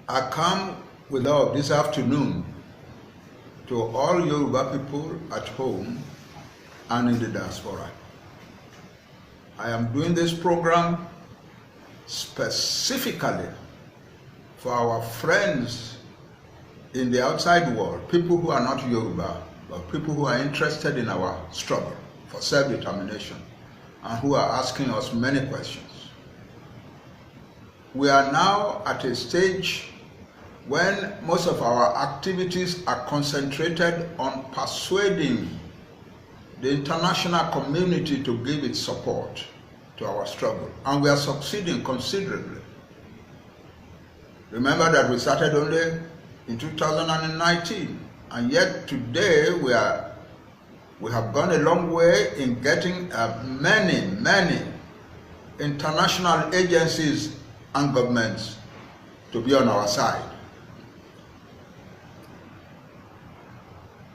I come with all this afternoon to all Yoruba people at home and in the diaspora. I am doing this program specifically for our friends in the outside world, people who are not Yoruba, but people who are interested in our struggle for self-determination and who are asking us many questions. We are now at a stage when most of our activities are concentrated on persuading the international community to give its support to our struggle, and we are succeeding considerably. Remember that we started only in 2019, and yet today we have gone a long way in getting many international agencies and governments to be on our side.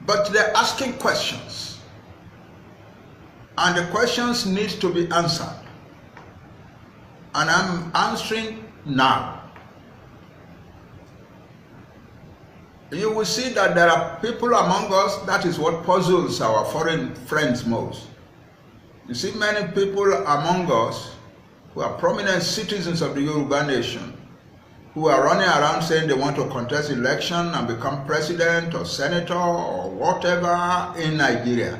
But they're asking questions, and the questions need to be answered. And I'm answering now. You will see that there are people among us, that is what puzzles our foreign friends most. You see many people among us who are prominent citizens of the Yoruba nation who are running around saying they want to contest election and become president or senator or whatever in Nigeria.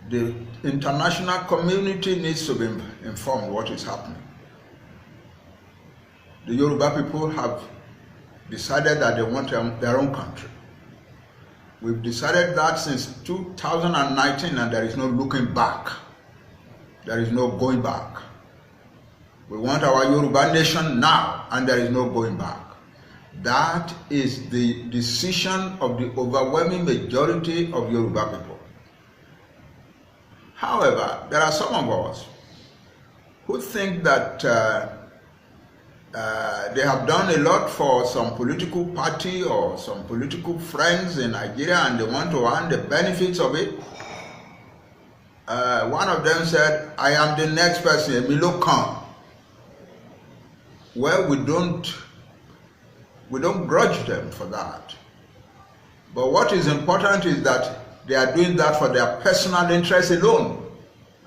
The international community needs to be informed what is happening. The Yoruba people have decided that they want their own country. We've decided that since 2019, and there is no looking back. There is no going back. We want our Yoruba nation now, and there is no going back. That is the decision of the overwhelming majority of Yoruba people. However, there are some of us who think that they have done a lot for some political party or some political friends in Nigeria, and they want to earn the benefits of it. One of them said, I am the next person, Emilo Khan. Well, we don't grudge them for that. But what is important is that they are doing that for their personal interest alone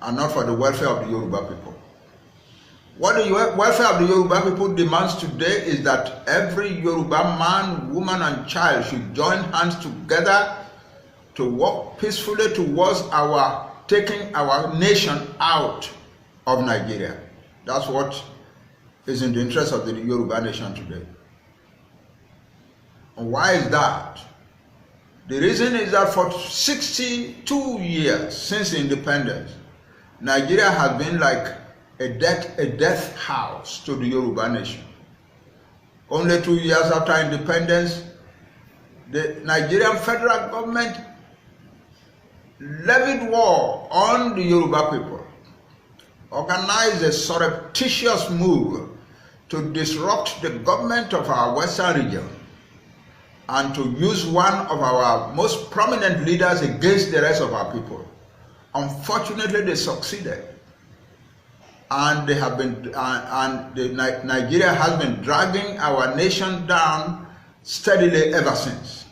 and not for the welfare of the Yoruba people. What the welfare of the Yoruba people demands today is that every Yoruba man, woman, and child should join hands together to work peacefully towards taking our nation out of Nigeria. That's what is in the interest of the Yoruba nation today. And why is that? The reason is that for 62 years since independence, Nigeria has been like a death house to the Yoruba nation. Only 2 years after independence, the Nigerian federal government levied war on the Yoruba people, organized a surreptitious move to disrupt the government of our western region and to use one of our most prominent leaders against the rest of our people. Unfortunately, they succeeded, and they have been, Nigeria has been dragging our nation down steadily ever since.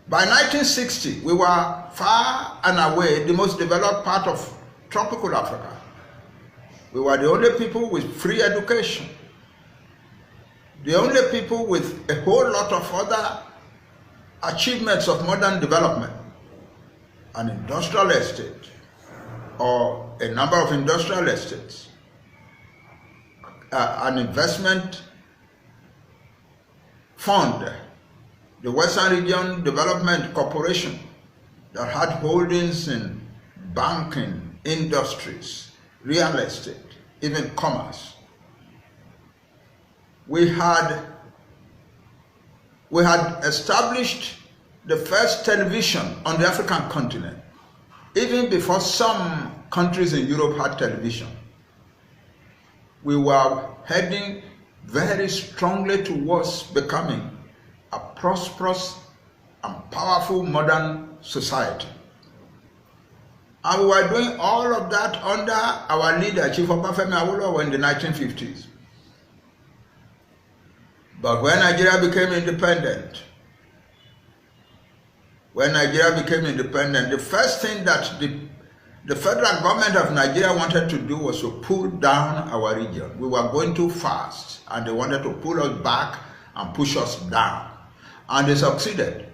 By 1960, we were far and away the most developed part of tropical Africa. We were the only people with free education, the only people with a whole lot of other achievements of modern development, an industrial estate or a number of industrial estates, an investment fund, the Western Region Development Corporation that had holdings in banking, industries, real estate, even commerce. We had established the first television on the African continent, even before some countries in Europe had television. We were heading very strongly towards becoming a prosperous and powerful modern society. And we were doing all of that under our leader, Chief Obafemi Awolowo, in the 1950s. But when Nigeria became independent, the first thing that the federal government of Nigeria wanted to do was to pull down our region. We were going too fast, and they wanted to pull us back and push us down. And they succeeded.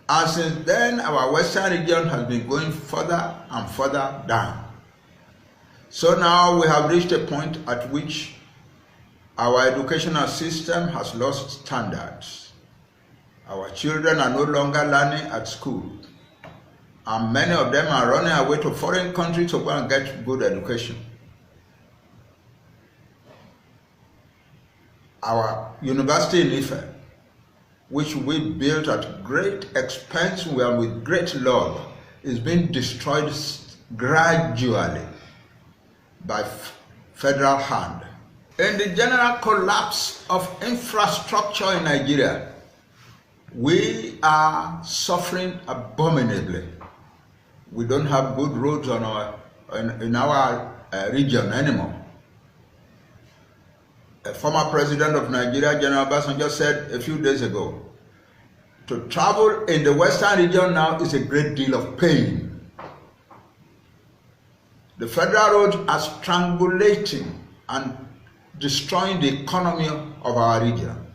And since then, our western region has been going further and further down. So now we have reached a point at which our educational system has lost standards. Our children are no longer learning at school, and many of them are running away to foreign countries to go and get good education. Our university in Ife, which we built at great expense and with great love, is being destroyed gradually by federal hand. In the general collapse of infrastructure in Nigeria, we are suffering abominably. We don't have good roads in our region anymore. A former president of Nigeria, General Obasanjo, said a few days ago, to travel in the western region now is a great deal of pain. The federal roads are strangulating and destroying the economy of our region.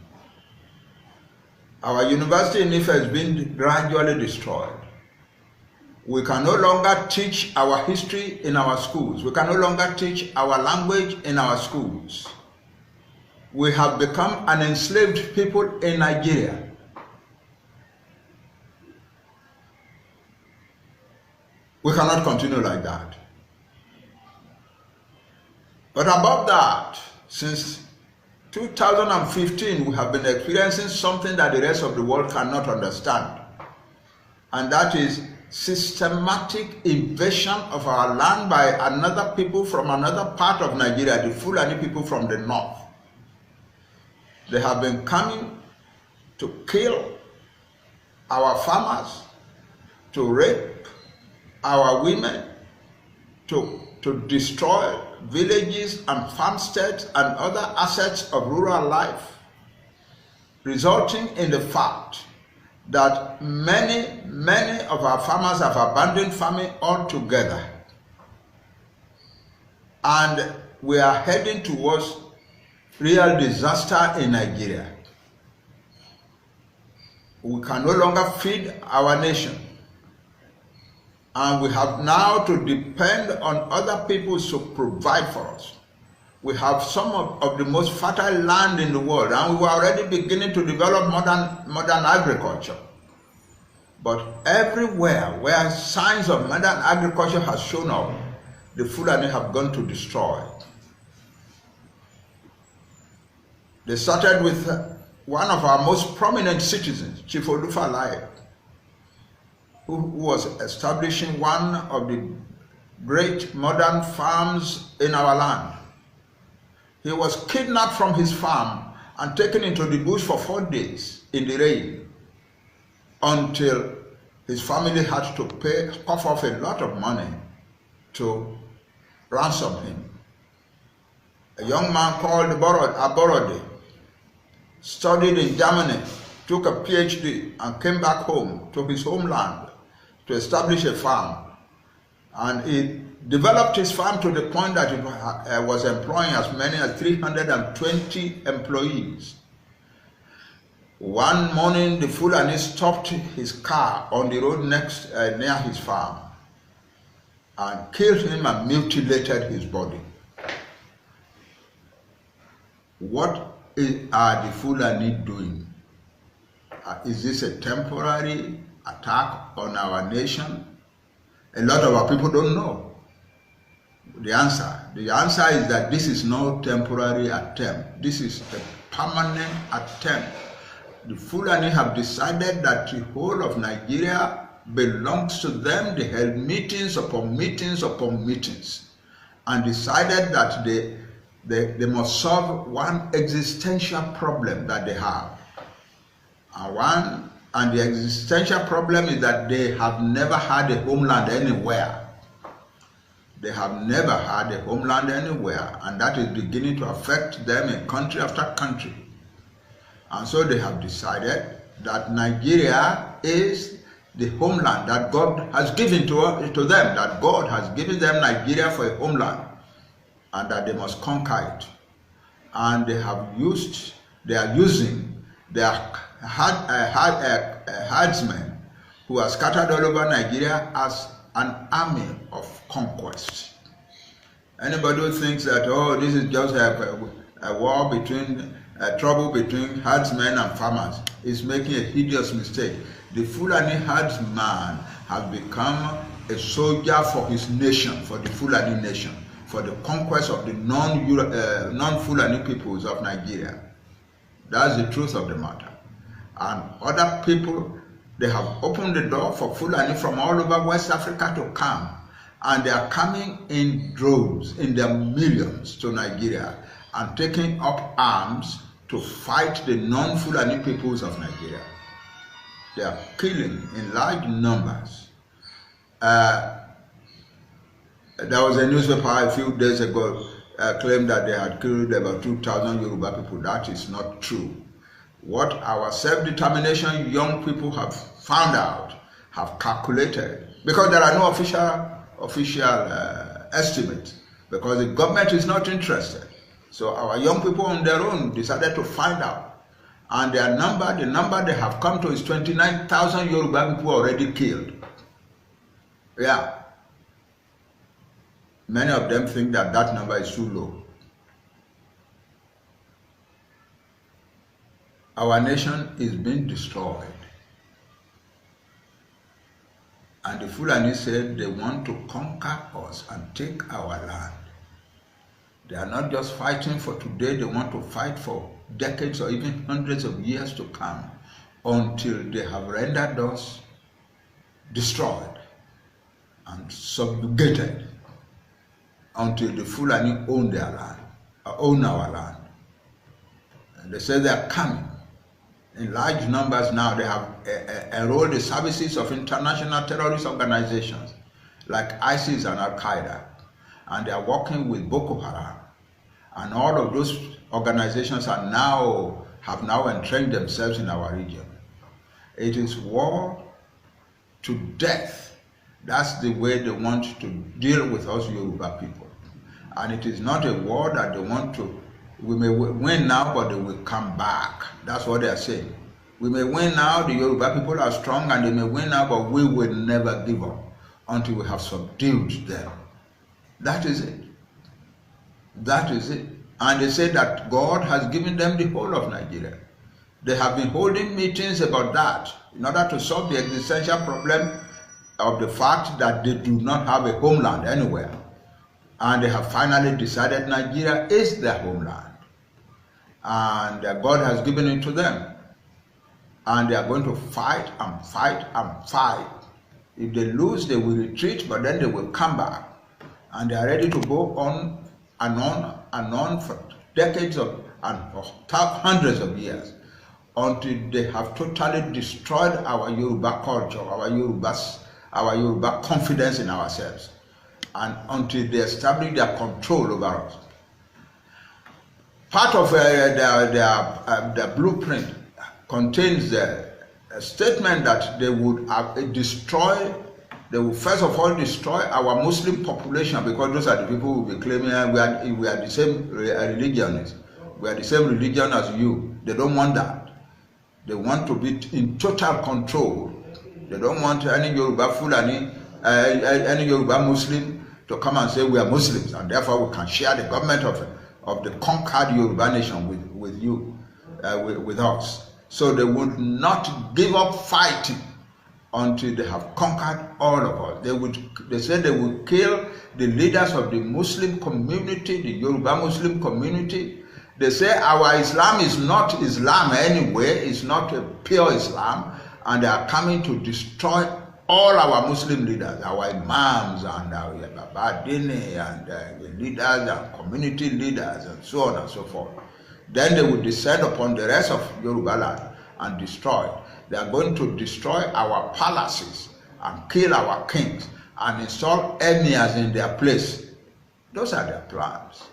Our university in Ife has been gradually destroyed. We can no longer teach our history in our schools. We can no longer teach our language in our schools. We have become an enslaved people in Nigeria. We cannot continue like that. But above that, since 2015, we have been experiencing something that the rest of the world cannot understand. And that is systematic invasion of our land by another people from another part of Nigeria, the Fulani people from the north. They have been coming to kill our farmers, to rape our women, to destroy villages and farmsteads and other assets of rural life, resulting in the fact that many of our farmers have abandoned farming altogether. And we are heading towards real disaster in Nigeria. We can no longer feed our nation. And we have now to depend on other people to provide for us. We have some of the most fertile land in the world, and we were already beginning to develop modern agriculture. But everywhere where signs of modern agriculture has shown up, the Fulani have gone to destroy. They started with one of our most prominent citizens, Chief Olufalaye, who was establishing one of the great modern farms in our land. He was kidnapped from his farm and taken into the bush for 4 days in the rain until his family had to cough off a lot of money to ransom him. A young man called Aborode studied in Germany, took a PhD, and came back home to his homeland to establish a farm. And he developed his farm to the point that it was employing as many as 320 employees. One morning, the Fulani stopped his car on the road near his farm and killed him and mutilated his body. What are the Fulani doing? Is this a temporary attack on our nation? A lot of our people don't know the answer. The answer is that this is no temporary attempt. This is a permanent attempt. The Fulani have decided that the whole of Nigeria belongs to them. They held meetings upon meetings upon meetings and decided that they must solve one existential problem that they have. And the existential problem is that they have never had a homeland anywhere. They have never had a homeland anywhere, and that is beginning to affect them in country after country. And so they have decided that Nigeria is the homeland that God has given to them, that God has given them Nigeria for a homeland, and that they must conquer it. And they are using their herdsmen who are scattered all over Nigeria as an army of conquest. Anybody who thinks that, oh, this is just a war between, trouble between herdsmen and farmers is making a hideous mistake. The Fulani herdsman has become a soldier for his nation, for the Fulani nation, for the conquest of the non-Fulani peoples of Nigeria. That's the truth of the matter. And other people, they have opened the door for Fulani from all over West Africa to come. And they are coming in droves, in their millions, to Nigeria and taking up arms to fight the non-Fulani peoples of Nigeria. They are killing in large numbers. There was a newspaper a few days ago claimed that they had killed about 2,000 Yoruba people. That is not true. What our self-determination young people have found out, have calculated, because there are no official estimates, because the government is not interested. So our young people on their own decided to find out. And the number they have come to is 29,000 Yoruba people already killed. Yeah. Many of them think that that number is too low. Our nation is being destroyed. And the Fulani said they want to conquer us and take our land. They are not just fighting for today, they want to fight for decades or even hundreds of years to come, until they have rendered us destroyed and subjugated, until the Fulani own their land, own our land. And they say they are coming in large numbers now. They have enrolled the services of international terrorist organizations like ISIS and Al-Qaeda, and they are working with Boko Haram. And all of those organizations have now entrenched themselves in our region. It is war to death. That's the way they want to deal with us Yoruba people. And it is not a war that they want to, we may win now, but they will come back. That's what they are saying. We may win now, the Yoruba people are strong, and they may win now, but we will never give up until we have subdued them. That is it. That is it. And they say that God has given them the whole of Nigeria. They have been holding meetings about that in order to solve the existential problem of the fact that they do not have a homeland anywhere. And they have finally decided Nigeria is their homeland. And God has given it to them. And they are going to fight and fight and fight. If they lose, they will retreat, but then they will come back. And they are ready to go on and on and on for decades and hundreds of years, until they have totally destroyed our Yoruba culture, our Yoruba confidence in ourselves, and until they establish their control over us. Part of their blueprint contains a statement that they would they will first of all destroy our Muslim population, because those are the people who will be claiming we are the same religionists. We are the same religion as you. They don't want that. They want to be in total control. They don't want any Yoruba Fulani, any Yoruba Muslim to come and say we are Muslims, and therefore we can share the government of the conquered Yoruba nation with you, with us. So they would not give up fighting until they have conquered all of us. They said they would kill the leaders of the Muslim community, the Yoruba Muslim community. They say our Islam is not Islam anyway, it's not a pure Islam, and they are coming to destroy all our Muslim leaders, our imams and our Babadini and the leaders and community leaders and so on and so forth. Then they will descend upon the rest of Yoruba land and destroy it. They are going to destroy our palaces and kill our kings and install emirs in their place. Those are their plans.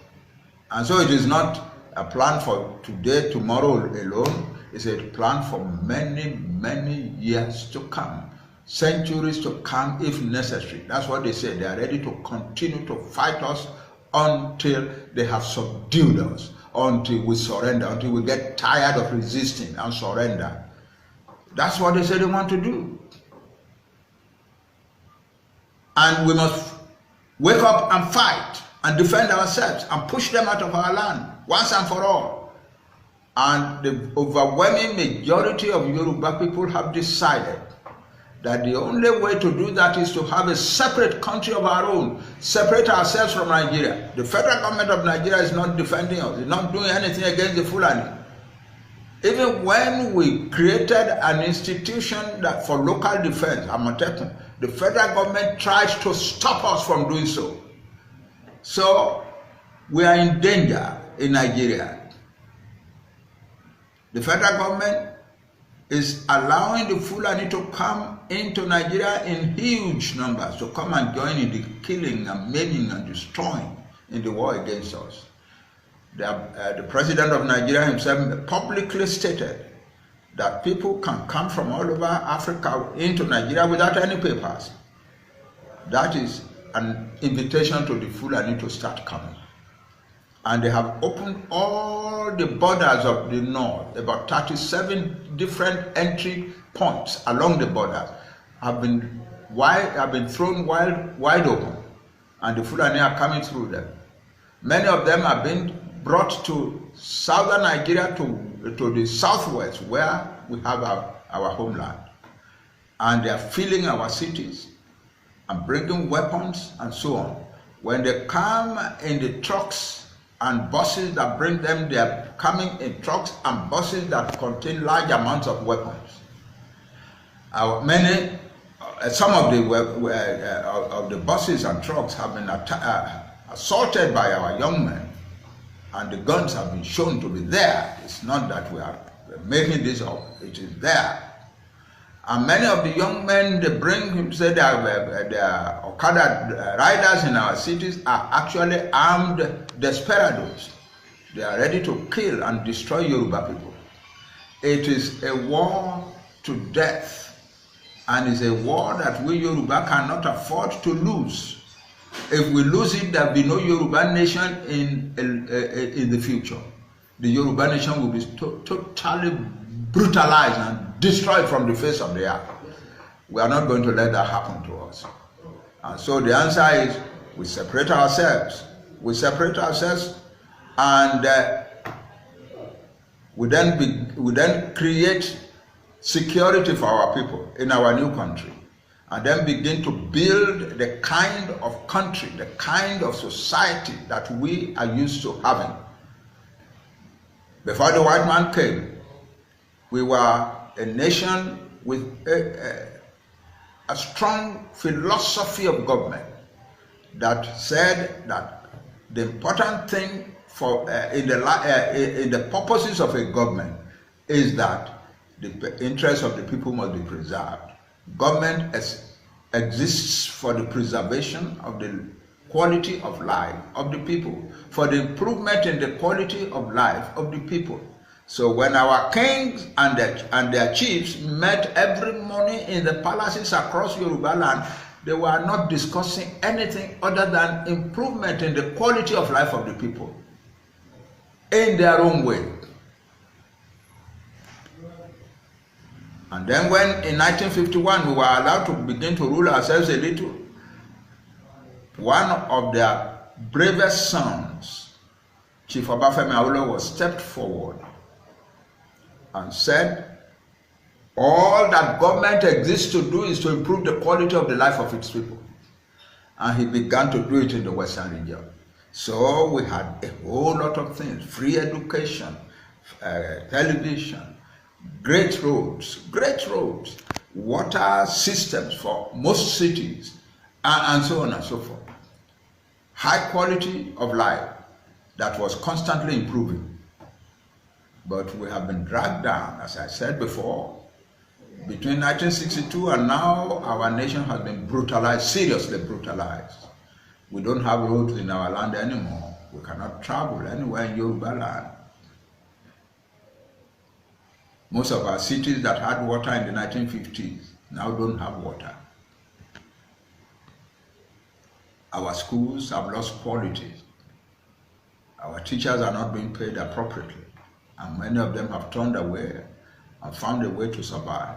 And so it is not a plan for today, tomorrow alone. is a plan for many, many years to come, centuries to come if necessary. That's what they say. They are ready to continue to fight us until they have subdued us, until we surrender, until we get tired of resisting and surrender. That's what they say they want to do. And we must wake up and fight and defend ourselves and push them out of our land once and for all. And the overwhelming majority of Yoruba people have decided that the only way to do that is to have a separate country of our own, separate ourselves from Nigeria. The federal government of Nigeria is not defending us, it's not doing anything against the Fulani. Even when we created an institution that for local defense, Amotekun, the federal government tries to stop us from doing so. So we are in danger in Nigeria. The federal government is allowing the Fulani to come into Nigeria in huge numbers, to come and join in the killing and maiming and destroying in the war against us. The president of Nigeria himself publicly stated that people can come from all over Africa into Nigeria without any papers. That is an invitation to the Fulani to start coming. And they have opened all the borders of the north. About 37 different entry points along the border have been thrown wide open, and the Fulani are coming through them. Many of them have been brought to southern Nigeria, to the southwest, where we have our homeland, and they are filling our cities and bringing weapons and so on. When they come in the trucks and buses that bring them, they are coming in trucks and buses that contain large amounts of weapons. Some of the buses and trucks have been assaulted by our young men, and the guns have been shown to be there. It's not that we are making this up, it is there. And many of the young men they bring, say they are Okada riders in our cities, are actually armed desperados. They are ready to kill and destroy Yoruba people. It is a war to death, and it's a war that we Yoruba cannot afford to lose. If we lose it, there will be no Yoruba nation in the future. The Yoruba nation will be totally brutalized and destroyed from the face of the earth. We are not going to let that happen to us. And so the answer is, we separate ourselves. We separate ourselves, and we then create security for our people in our new country, and then begin to build the kind of country, the kind of society that we are used to having. Before the white man came, we were a nation with a strong philosophy of government that said that the important thing in the purposes of a government is that the interests of the people must be preserved. Government exists for the preservation of the quality of life of the people, for the improvement in the quality of life of the people. So when our kings and their chiefs met every morning in the palaces across Yoruba land, they were not discussing anything other than improvement in the quality of life of the people in their own way. And then when in 1951 we were allowed to begin to rule ourselves a little, one of their bravest sons, Chief Obafemi Awolowo, stepped forward and said, all that government exists to do is to improve the quality of the life of its people. And he began to do it in the Western region. So we had a whole lot of things: free education, television, great roads, water systems for most cities, and so on and so forth. High quality of life that was constantly improving. But we have been dragged down, as I said before. Between 1962 and now, our nation has been brutalized, seriously brutalized. We don't have roads in our land anymore. We cannot travel anywhere in Yoruba land. Most of our cities that had water in the 1950s now don't have water. Our schools have lost quality. Our teachers are not being paid appropriately, and many of them have turned away and found a way to survive.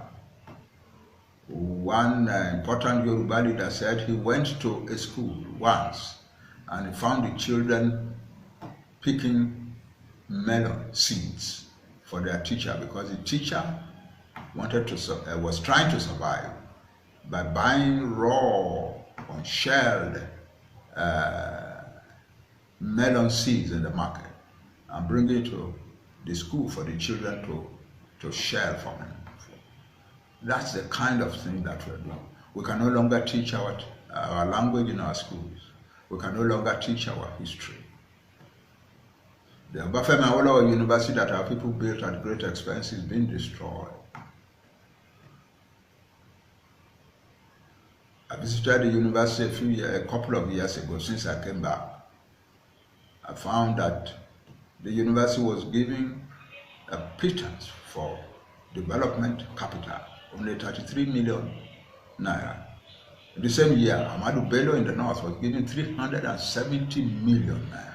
One important Yoruba leader said he went to a school once and he found the children picking melon seeds for their teacher, because the teacher was trying to survive by buying raw, unshelled melon seeds in the market and bringing it to the school for the children to share from him. That's the kind of thing that we're doing. We can no longer teach our language in our schools. We can no longer teach our history. The Obafemi Awolowo University that our people built at great expense is being destroyed. I visited the university a couple of years ago. Since I came back, I found that the university was giving a pittance for development capital, only 33 million naira. The same year, Ahmadu Bello in the north was giving 370 million naira.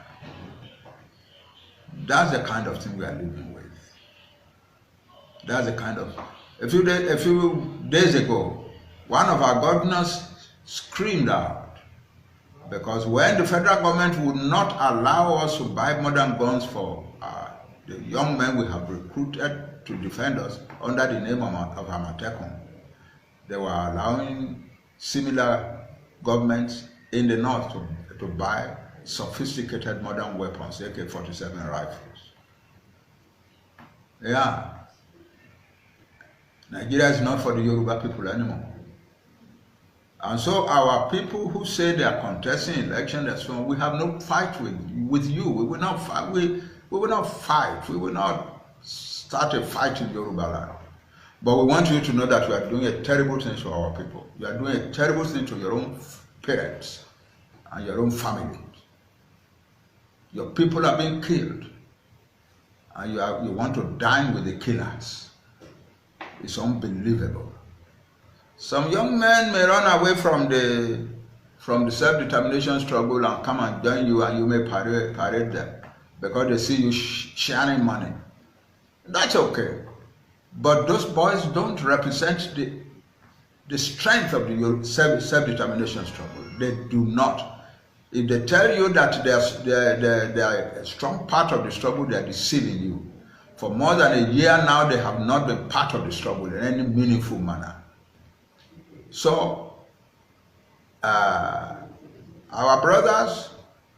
That's the kind of thing we are living with. That's the kind of... A few days ago, one of our governors screamed out, because when the federal government would not allow us to buy modern guns for the young men we have recruited to defend us under the name of Amatekun, they were allowing similar governments in the north to buy sophisticated modern weapons, AK-47 rifles. Yeah. Nigeria is not for the Yoruba people anymore. And so our people who say they are contesting election, that's why we have no fight with you. We will not fight. We will not fight. We will not start a fight in Yoruba land. But we want you to know that we are doing a terrible thing to our people. You are doing a terrible thing to your own parents and your own family. Your people are being killed, and you want to dine with the killers. It's unbelievable. Some young men may run away from the self-determination struggle and come and join you, and you may parade them because they see you sharing money. That's okay. But those boys don't represent the strength of the self-determination struggle. They do not. If they tell you that they are a strong part of the struggle, they are deceiving you. For more than a year now, they have not been part of the struggle in any meaningful manner. So, our brothers,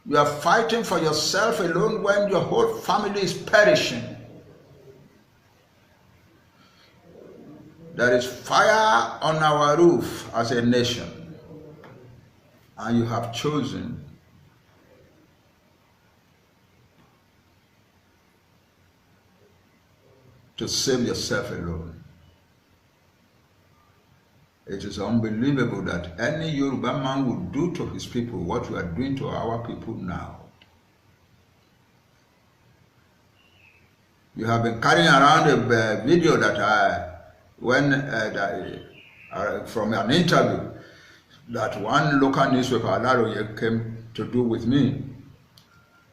you are fighting for yourself alone when your whole family is perishing. There is fire on our roof as a nation, and you have chosen to save yourself alone. It is unbelievable that any Yoruba man would do to his people what you are doing to our people now. You have been carrying around a video that from an interview that one local newspaper, Alaroye, came to do with me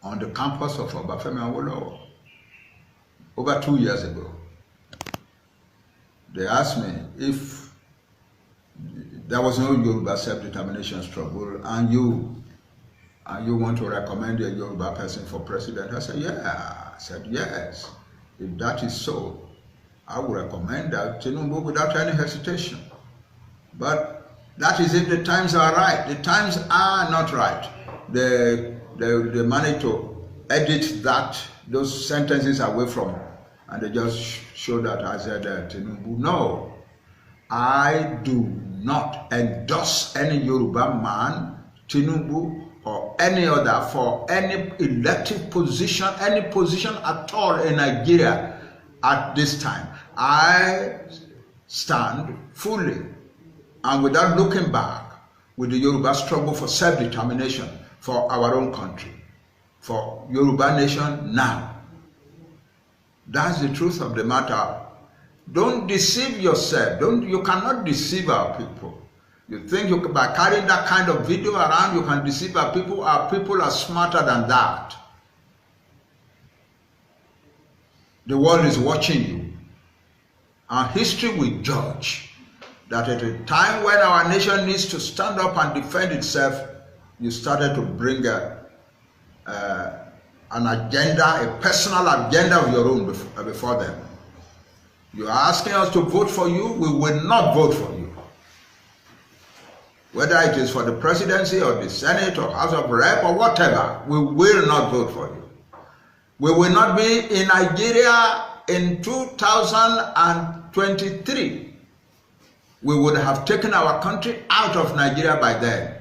on the campus of Obafemi Awolowo over 2 years ago. They asked me if there was no Yoruba self-determination struggle and you want to recommend a Yoruba person for president. I said, yeah. I said, yes. If that is so, I would recommend that Tinubu without any hesitation. But that is if the times are right. The times are not right. They managed to edit those sentences away from, and they just show that I said Tinubu. No, I do not endorse any Yoruba man, Tinubu, or any other for any elective position, any position at all in Nigeria at this time. I stand fully and without looking back with the Yoruba struggle for self-determination for our own country, for Yoruba nation now. That's the truth of the matter. Don't deceive yourself. You cannot deceive our people. You think by carrying that kind of video around, you can deceive our people? Our people are smarter than that. The world is watching you. And history will judge that at a time when our nation needs to stand up and defend itself, you started to bring an agenda, a personal agenda of your own before them. You are asking us to vote for you, we will not vote for you. Whether it is for the presidency or the Senate or House of Rep or whatever, we will not vote for you. We will not be in Nigeria in 2023. We would have taken our country out of Nigeria by then.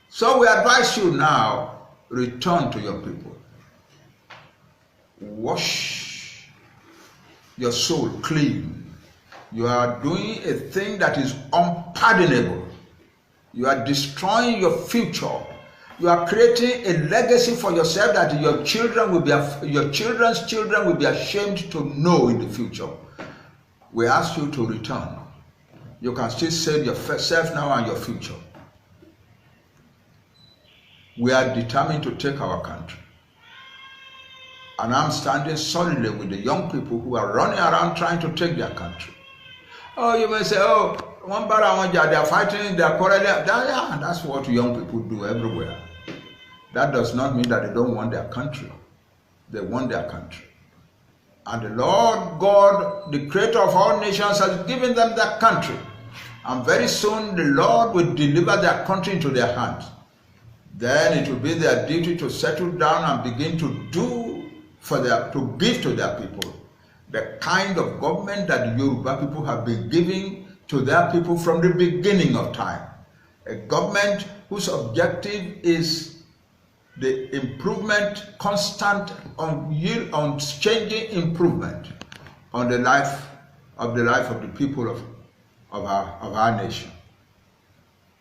So we advise you now, return to your people. Wash your soul clean. You are doing a thing that is unpardonable. You are destroying your future. You are creating a legacy for yourself that your children will be, your children's children will be ashamed to know in the future. We ask you to return. You can still save yourself now and your future. We are determined to take our country. And I'm standing solidly with the young people who are running around trying to take their country. Oh, you may say, oh, they are fighting, they are quarreling. Yeah, that's what young people do everywhere. That does not mean that they don't want their country. They want their country. And the Lord God, the creator of all nations, has given them that country. And very soon the Lord will deliver their country into their hands. Then it will be their duty to settle down and begin to give to their people the kind of government that the Yoruba people have been giving to their people from the beginning of time. A government whose objective is the improvement, constant, unchanging improvement on the life of the people of our nation.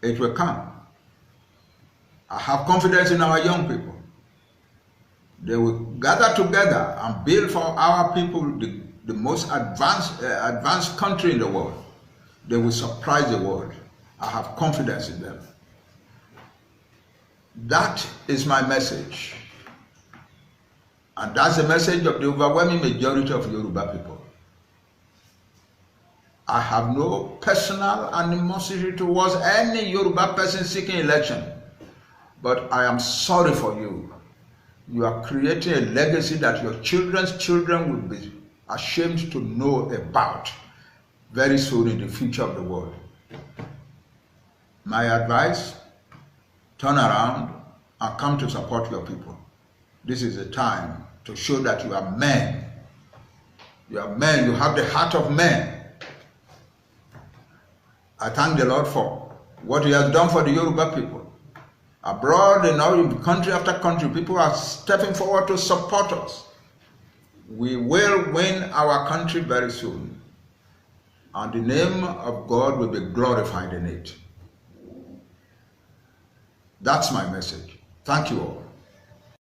It will come. I have confidence in our young people. They will gather together and build for our people the most advanced country in the world. They will surprise the world. I have confidence in them. That is my message. And that's the message of the overwhelming majority of Yoruba people. I have no personal animosity towards any Yoruba person seeking election. But I am sorry for you. You are creating a legacy that your children's children will be ashamed to know about very soon in the future of the world. My advice, turn around and come to support your people. This is a time to show that you are men. You are men, you have the heart of men. I thank the Lord for what He has done for the Yoruba people. Abroad and all in country after country, people are stepping forward to support us. We will win our country very soon. And the name of God will be glorified in it. That's my message. Thank you all.